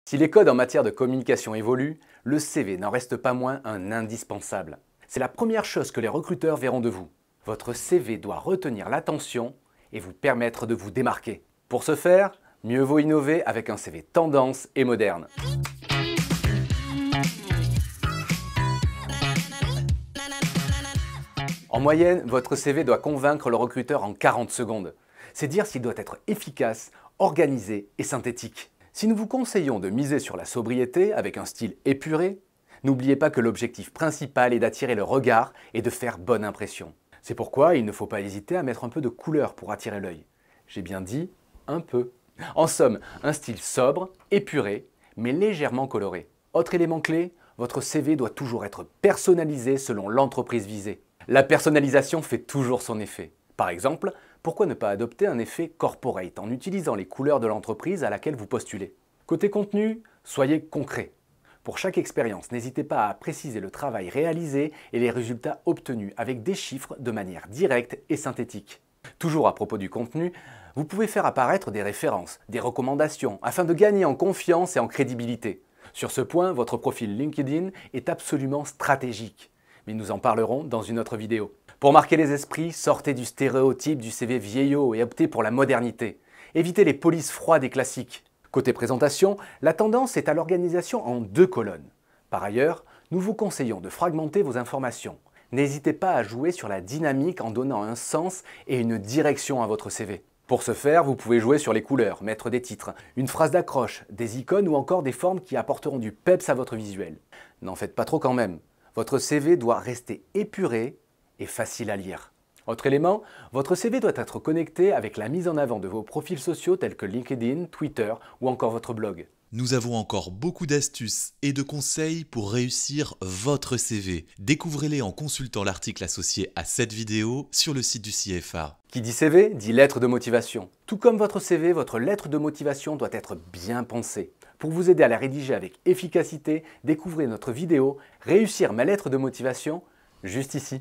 Si les codes en matière de communication évoluent, le CV n'en reste pas moins un indispensable. C'est la première chose que les recruteurs verront de vous. Votre CV doit retenir l'attention et vous permettre de vous démarquer. Pour ce faire, mieux vaut innover avec un CV tendance et moderne. En moyenne, votre CV doit convaincre le recruteur en 40 secondes. C'est dire s'il doit être efficace, organisé et synthétique. Si nous vous conseillons de miser sur la sobriété avec un style épuré, n'oubliez pas que l'objectif principal est d'attirer le regard et de faire bonne impression. C'est pourquoi il ne faut pas hésiter à mettre un peu de couleur pour attirer l'œil. J'ai bien dit un peu. En somme, un style sobre, épuré, mais légèrement coloré. Autre élément clé, votre CV doit toujours être personnalisé selon l'entreprise visée. La personnalisation fait toujours son effet. Par exemple, pourquoi ne pas adopter un effet corporate en utilisant les couleurs de l'entreprise à laquelle vous postulez? Côté contenu, soyez concret. Pour chaque expérience, n'hésitez pas à préciser le travail réalisé et les résultats obtenus avec des chiffres de manière directe et synthétique. Toujours à propos du contenu, vous pouvez faire apparaître des références, des recommandations, afin de gagner en confiance et en crédibilité. Sur ce point, votre profil LinkedIn est absolument stratégique. Mais nous en parlerons dans une autre vidéo. Pour marquer les esprits, sortez du stéréotype du CV vieillot et optez pour la modernité. Évitez les polices froides et classiques. Côté présentation, la tendance est à l'organisation en 2 colonnes. Par ailleurs, nous vous conseillons de fragmenter vos informations. N'hésitez pas à jouer sur la dynamique en donnant un sens et une direction à votre CV. Pour ce faire, vous pouvez jouer sur les couleurs, mettre des titres, une phrase d'accroche, des icônes ou encore des formes qui apporteront du peps à votre visuel. N'en faites pas trop quand même. Votre CV doit rester épuré et facile à lire. Autre élément, votre CV doit être connecté avec la mise en avant de vos profils sociaux tels que LinkedIn, Twitter ou encore votre blog. Nous avons encore beaucoup d'astuces et de conseils pour réussir votre CV. Découvrez-les en consultant l'article associé à cette vidéo sur le site du CFA. Qui dit CV dit lettre de motivation. Tout comme votre CV, votre lettre de motivation doit être bien pensée. Pour vous aider à la rédiger avec efficacité, découvrez notre vidéo « Réussir ma lettre de motivation » juste ici.